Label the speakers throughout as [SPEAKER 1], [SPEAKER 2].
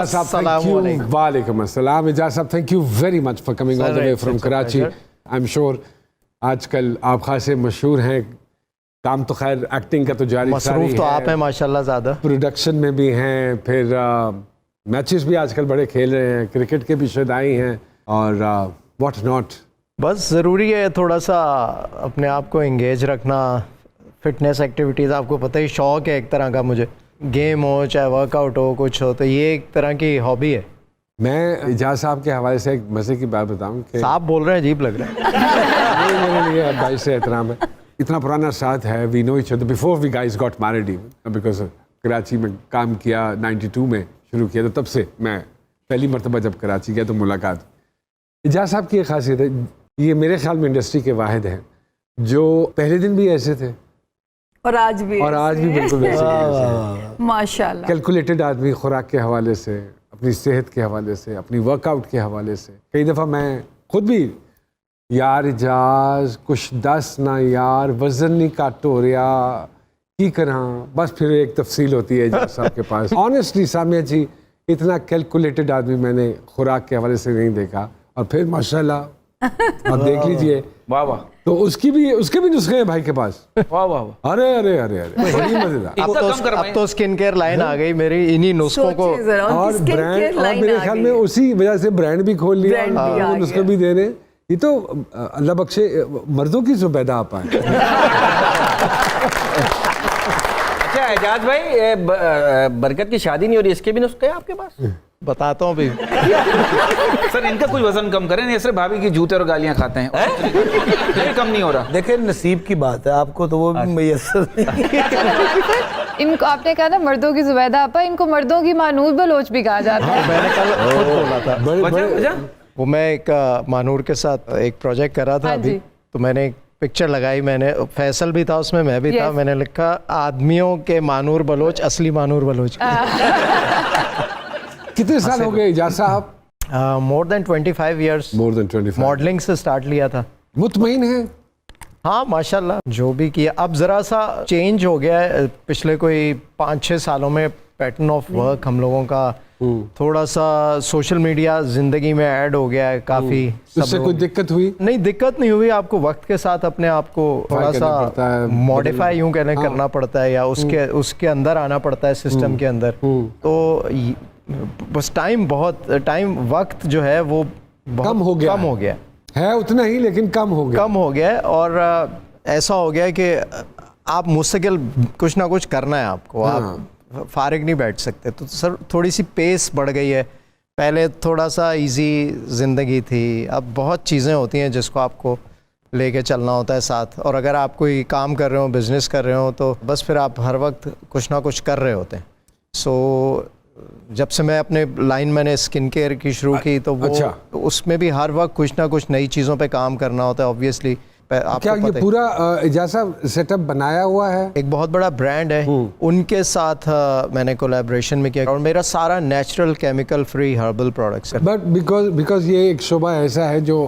[SPEAKER 1] वालेकुम अस्सलाम। इजाज़ साहब, thank you very much for coming all the way from Karachi. I am sure आजकल आप खासे मशहूर हैं। काम तो खैर एक्टिंग का तो जारी
[SPEAKER 2] मसरूफ तो आप हैं माशाल्लाह ज़्यादा,
[SPEAKER 1] प्रोडक्शन में भी हैं, फिर मैचेस भी आजकल बड़े खेल रहे हैं, क्रिकेट के भी शुदाई हैं और व्हाट नॉट।
[SPEAKER 2] बस ज़रूरी है थोड़ा सा अपने आप को एंगेज रखना, फिटनेस एक्टिविटीज़, आपको पता ही शौक़ है एक तरह का, मुझे गेम हो चाहे वर्कआउट हो कुछ हो, तो ये एक तरह की हॉबी है।
[SPEAKER 1] मैं इजाज़ साहब के हवाले से एक मज़े की बात बताऊं कि
[SPEAKER 2] साहब बोल रहे हैं, अजीब लग रहा है।
[SPEAKER 1] मेरे लिए भाई से एहतराम है, इतना पुराना साथ है। We know each other before we guys got married even, because Karachi में काम किया 92 में शुरू किया, तो तब से मैं पहली मरतबा जब कराची गया तो मुलाकात। इजाज़ साहब की एक खासियत है, ये मेरे ख्याल में इंडस्ट्री के वाहिद हैं जो पहले दिन भी ऐसे थे
[SPEAKER 3] और आज भी
[SPEAKER 1] बिल्कुल वैसे
[SPEAKER 3] माशाल्लाह।
[SPEAKER 1] कैलकुलेटेड आदमी, खुराक के हवाले से, अपनी सेहत के हवाले से, अपनी वर्कआउट के हवाले से। कई दफ़ा मैं खुद भी यार इजाज़ कुछ दस ना यार, वज़न नहीं काट हो रहा की करा, बस फिर एक तफसील होती है इजाज़ साहब के पास। ऑनेस्टली सामिया जी, इतना कैलकुलेटेड आदमी मैंने खुराक के हवाले से नहीं देखा। और फिर माशाल्लाह आप देख लीजिए,
[SPEAKER 4] वाह वाह,
[SPEAKER 1] तो उसके भी नुस्खे हैं भाई के पास।
[SPEAKER 4] वाह वाह,
[SPEAKER 1] अरे अरे अरे अरे, बड़ी मजेदार।
[SPEAKER 2] अब तो स्किन केयर लाइन आ गई मेरी, इन्हीं नुस्खों को
[SPEAKER 1] और ब्रांड, और मेरे ख्याल में उसी वजह से ब्रांड भी खोल लिया, और नुस्खे भी दे रहे हैं। ये तो अल्लाह बख्शे मर्दों की जुबैदा आप आए।
[SPEAKER 4] अच्छा एजाज भाई, बरकत की शादी नहीं हो रही, इसके भी नुस्खे हैं आपके पास?
[SPEAKER 2] बताता हूँ अभी।
[SPEAKER 4] सर इनका कोई वजन कम करें, नहीं सिर्फ भाभी की जूते और गालियां खाते हैं, ये कम नहीं हो रहा।
[SPEAKER 5] देखिए नसीब की बात है, आपको तो वो भी मैसर नहीं।
[SPEAKER 3] इनको आपने कहा ना मर्दों की जुबैदा आपा, इनको मर्दों की मानूर बलोच भी कहा जाता है।
[SPEAKER 2] मैंने कल खुद बोला था।
[SPEAKER 4] वजह
[SPEAKER 2] वो मैं एक मानूर के साथ एक प्रोजेक्ट कर रहा था अभी, तो मैंने एक पिक्चर लगाई, मैंने फैसल भी था उसमें, मैं भी था, मैंने लिखा आदमियों के मानूर बलोच असली मानूर बलोच।
[SPEAKER 1] कितने साल हो गए इजाज़ साहब?
[SPEAKER 2] More than 25 years.
[SPEAKER 1] More than 25।
[SPEAKER 2] Modelling से स्टार्ट लिया था।
[SPEAKER 1] मुतमईन है?
[SPEAKER 2] हाँ माशाल्लाह, जो भी किया। अब ज़रा सा चेंज हो गया है पिछले कोई 5-6 सालों में, पैटर्न ऑफ वर्क हम लोगों का थोड़ा सा सोशल मीडिया ज़िंदगी में ऐड हो गया है काफ़ी।
[SPEAKER 1] उससे कोई दिक्कत हुई?
[SPEAKER 2] नहीं, दिक्कत नहीं हुई। आपको वक्त के साथ अपने आप को थोड़ा सा मॉडिफाई यूँ कहने करना पड़ता है, या उसके अंदर आना पड़ता है, सिस्टम के अंदर। तो बस टाइम वक्त जो है वो
[SPEAKER 1] कम हो गया है, उतना ही लेकिन कम हो गया है। और ऐसा हो गया है कि आप मुस्तकिल कुछ ना कुछ करना है आपको, आप फारिग नहीं बैठ सकते। तो सर थोड़ी सी पेस बढ़ गई है। पहले थोड़ा सा इजी ज़िंदगी थी, अब बहुत चीज़ें होती हैं जिसको आपको लेके चलना होता है साथ। और अगर आप कोई काम कर रहे हो, बिज़नेस कर रहे हो, तो बस फिर आप हर वक्त कुछ ना कुछ कर रहे होते हैं। सो जब से मैं अपने लाइन मैंने स्किन केयर की शुरू की, तो वो तो उसमें भी हर वक्त कुछ ना कुछ नई चीज़ों पे काम करना होता है ऑब्वियसली। क्या ये पूरा जैसा सेटअप बनाया हुआ है?
[SPEAKER 2] एक बहुत बड़ा ब्रांड है, उनके साथ मैंने कोलैबोरेशन में किया, और मेरा सारा natural chemical free herbal products है।
[SPEAKER 1] बट बिकॉज ये एक शोबा ऐसा है जो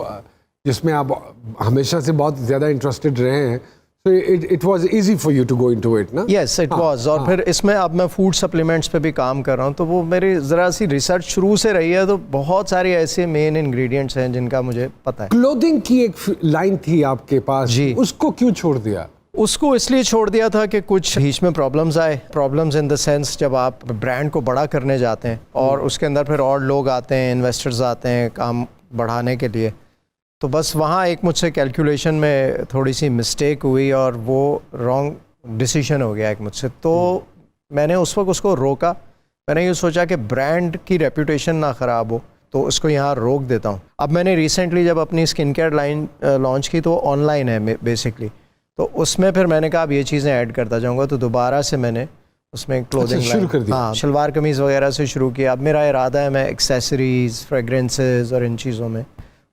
[SPEAKER 1] जिसमें आप हमेशा से बहुत ज़्यादा इंटरेस्टेड रहे हैं, so it was easy for you to go into it, ना?
[SPEAKER 2] Yes, it was। और फिर इसमें अब मैं फूड सप्लीमेंट्स पे भी काम कर रहा हूँ, तो वो मेरी ज़रा सी रिसर्च शुरू से रही है, तो बहुत सारे ऐसे मेन इंग्रेडिएंट्स हैं जिनका मुझे पता है।
[SPEAKER 1] क्लोथिंग की एक लाइन थी आपके पास जी, उसको क्यों छोड़ दिया?
[SPEAKER 2] उसको इसलिए छोड़ दिया था कि कुछ बीच में प्रॉब्लम्स आए। प्रॉब्लम्स इन द सेंस, जब आप ब्रांड को बड़ा करने जाते हैं और उसके अंदर फिर और लोग आते हैं, इन्वेस्टर्स आते हैं काम बढ़ाने के लिए, तो बस वहाँ एक मुझसे कैलकुलेशन में थोड़ी सी मिस्टेक हुई और वो रॉन्ग डिसीजन हो गया एक मुझसे। तो मैंने उस वक्त उसको रोका। मैंने ये सोचा कि ब्रांड की रेपुटेशन ना ख़राब हो, तो उसको यहाँ रोक देता हूँ। अब मैंने रिसेंटली जब अपनी स्किन केयर लाइन लॉन्च की, तो ऑनलाइन है बेसिकली, तो उसमें फिर मैंने कहा अब ये चीज़ें ऐड करता जाऊँगा। तो दोबारा से मैंने उसमें क्लोथिंग
[SPEAKER 1] शुरू कर दिया।
[SPEAKER 2] हाँ, शलवार कमीज़ वगैरह से शुरू किया। अब मेरा इरादा है मैं एक्सेसरीज़, फ्रेगरेंसेज और इन चीज़ों में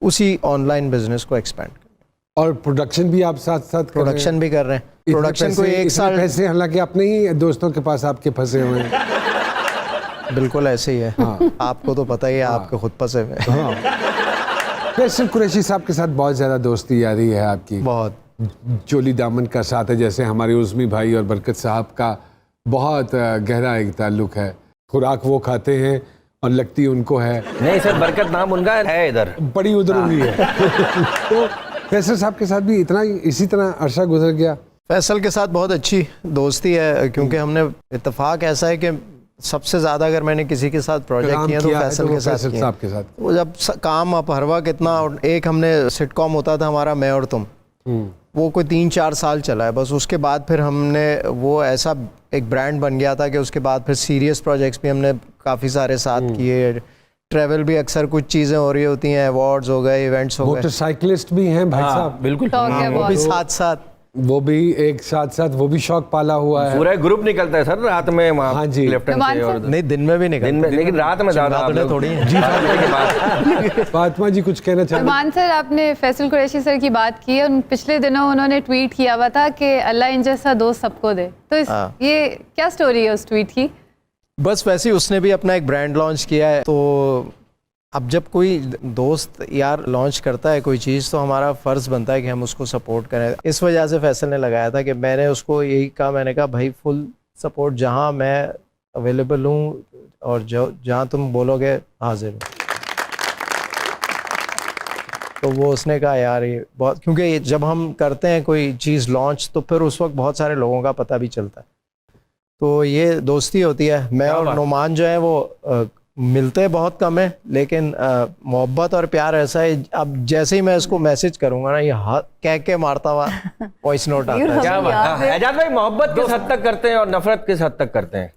[SPEAKER 2] उसी ऑनलाइन बिजनेस को एक्सपेंड करें।
[SPEAKER 1] और प्रोडक्शन भी आप साथ
[SPEAKER 2] प्रोडक्शन भी कर रहे हैं। प्रोडक्शन को एक साल
[SPEAKER 1] पैसे, हालांकि अपने ही दोस्तों के पास आपके फंसे हुए हैं।
[SPEAKER 2] बिल्कुल ऐसे ही है। हाँ। आपको तो पता ही है, आपके खुद फंसे हुए।
[SPEAKER 1] वैसे कुरैशी साहब के साथ बहुत ज़्यादा दोस्ती यारी है आपकी,
[SPEAKER 2] बहुत
[SPEAKER 1] चोली दामन का साथ है, जैसे हमारे उज़मी भाई और बरकत साहब का बहुत गहरा एक ताल्लुक है। खुराक वो खाते हैं
[SPEAKER 6] और लगती उनको है,
[SPEAKER 7] नहीं सर, बरकत नाम उनका है इधर,
[SPEAKER 6] बड़ी उधर हुई है। तो फैसल साहब के साथ भी इसी तरह अरसा गुजर गया।
[SPEAKER 2] फैसल के साथ बहुत अच्छी दोस्ती है, क्योंकि हमने इत्तेफाक ऐसा है कि सबसे ज़्यादा अगर मैंने किसी के साथ प्रोजेक्ट किया तो फैसल के साथ किया।
[SPEAKER 6] साहब के साथ
[SPEAKER 2] वो जब काम आप हर वक्त इतना, एक हमने सिटकॉम होता था हमारा मैं और तुम, वो कोई 3-4 साल चला है बस। उसके बाद फिर हमने वो ऐसा एक ब्रांड बन गया था कि उसके बाद फिर सीरियस प्रोजेक्ट्स भी हमने काफ़ी सारे साथ किए। ट्रैवल भी अक्सर कुछ चीज़ें हो रही होती हैं, अवार्ड्स हो गए, इवेंट्स हो गए।
[SPEAKER 6] मोटरसाइकिलिस्ट भी हैं भाई साहब,
[SPEAKER 7] बिल्कुल,
[SPEAKER 2] वो भी साथ
[SPEAKER 6] वो भी एक साथ वो भी शौक पाला हुआ है।
[SPEAKER 7] पूरा ग्रुप निकलता है सर रात में वहाँ।
[SPEAKER 6] हाँ जी,
[SPEAKER 7] लेफ्टन से और
[SPEAKER 2] नहीं, दिन में भी निकलता
[SPEAKER 7] दिन में, लेकिन रात में ज़्यादा आप लोग
[SPEAKER 2] थोड़ी
[SPEAKER 6] जी फातिमा जी कुछ कहना चाहेंगे?
[SPEAKER 3] मान सर, आपने फैसल कुरैशी सर की बात की है, पिछले दिनों उन्होंने ट्वीट किया हुआ था कि अल्लाह इन जैसा दोस्त सबको दे, तो ये क्या स्टोरी है उस ट्वीट की?
[SPEAKER 2] बस वैसे ही उसने भी अपना एक ब्रांड लॉन्च किया है। तो अब जब कोई दोस्त यार लॉन्च करता है कोई चीज़, तो हमारा फ़र्ज़ बनता है कि हम उसको सपोर्ट करें। इस वजह से फैसल ने लगाया था कि मैंने उसको यही कहा, मैंने कहा भाई फुल सपोर्ट, जहां मैं अवेलेबल हूं और जहां तुम बोलोगे हाजिर हूँ। तो वो उसने कहा यार ये बहुत, क्योंकि जब हम करते हैं कोई चीज़ लॉन्च तो फिर उस वक्त बहुत सारे लोगों का पता भी चलता है। तो ये दोस्ती होती है। मैं और नुमान जो है वो मिलते बहुत कम है, लेकिन मोहब्बत और प्यार ऐसा है, अब जैसे ही मैं इसको मैसेज करूंगा ना, ये कह के मारता हुआ वॉइस नोट आता है।
[SPEAKER 7] क्या बात है एजाज भाई, मोहब्बत किस हद तक करते हैं और नफरत किस हद तक करते हैं?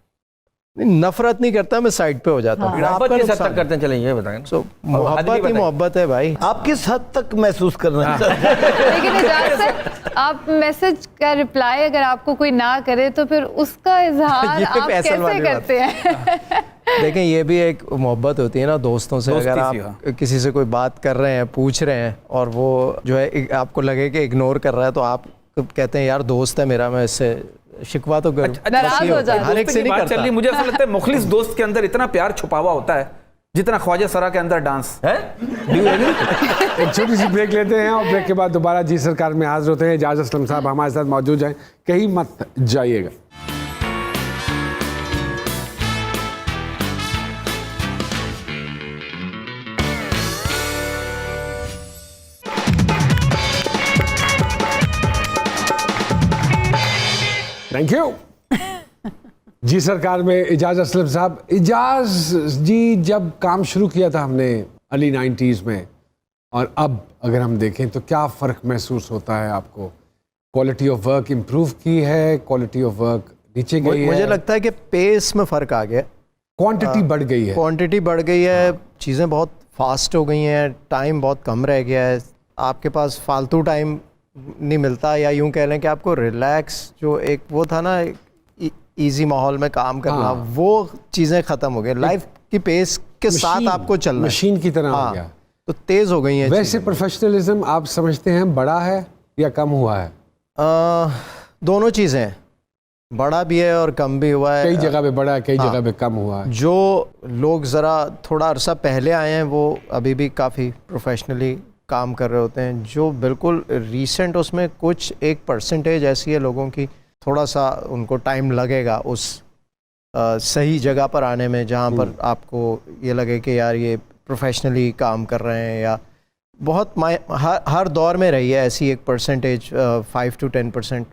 [SPEAKER 2] नफरत नहीं करता, मैं साइड पे हो जाता हूँ।
[SPEAKER 7] मोहब्बत किस हद तक करते हैं, चलिए ये बताएं।
[SPEAKER 2] मोहब्बत ही मोहब्बत है भाई।
[SPEAKER 5] आप किस हद तक महसूस करना चाहते हैं?
[SPEAKER 3] लेकिन एजाज सर, आप मैसेज का रिप्लाई अगर आपको कोई ना करे तो फिर उसका इजहार आप कैसे करते हैं?
[SPEAKER 2] देखें, ये भी एक मोहब्बत होती है ना दोस्तों से। अगर आप किसी से कोई बात कर रहे हैं, पूछ रहे हैं, और वो जो है आपको लगे कि इग्नोर कर रहा है, तो आप कहते हैं यार दोस्त है मेरा, मैं इससे शिकवा तो
[SPEAKER 3] नाराज हो जाता है।
[SPEAKER 2] हर एक से नहीं करता।
[SPEAKER 4] चलिए, मुझे ऐसा लगता है मुखलिस दोस्त के अंदर इतना प्यार छुपा हुआ होता है जितना ख्वाजा सरा के अंदर डांस है।
[SPEAKER 6] एक छोटी सी ब्रेक लेते हैं और ब्रेक के बाद दोबारा जी सरकार में हाजिर होते हैं। एजाज असलम साहब हमारे साथ मौजूद हैं, कहीं मत जाइएगा। Thank you. जी सरकार में एजाज असलम साहब। एजाज जी, जब काम शुरू किया था हमने अर्ली 90s में, और अब अगर हम देखें तो क्या फ़र्क महसूस होता है आपको? क्वालिटी ऑफ वर्क इम्प्रूव की है, क्वालिटी ऑफ वर्क नीचे गई है?
[SPEAKER 2] मुझे लगता है कि पेस में फ़र्क आ गया,
[SPEAKER 6] क्वांटिटी बढ़ गई है।
[SPEAKER 2] क्वांटिटी बढ़ गई है, चीज़ें बहुत फास्ट हो गई हैं, टाइम बहुत कम रह गया है, आपके पास फालतू टाइम नहीं मिलता, या यूं कह लें कि आपको रिलैक्स, जो एक वो था ना इजी माहौल में काम करना, वो चीज़ें ख़त्म हो गई। लाइफ की पेस के साथ आपको चलना,
[SPEAKER 6] मशीन की तरह हो गया,
[SPEAKER 2] तो तेज़ हो गई है।
[SPEAKER 6] वैसे प्रोफेशनलिज्म आप समझते हैं बड़ा है या कम हुआ है?
[SPEAKER 2] दोनों चीज़ें, बड़ा भी है और कम भी हुआ है।
[SPEAKER 6] कई जगह पे बड़ा है, कई जगह पे कम हुआ है।
[SPEAKER 2] जो लोग ज़रा थोड़ा अरसा पहले आए हैं वो अभी भी काफ़ी प्रोफेशनली काम कर रहे होते हैं। जो बिल्कुल रीसेंट, उसमें कुछ 1% ऐसी है लोगों की, थोड़ा सा उनको टाइम लगेगा उस सही जगह पर आने में, जहाँ पर आपको ये लगे कि यार ये प्रोफेशनली काम कर रहे हैं। या बहुत हर दौर में रही है ऐसी एक परसेंटेज, 5 to 10%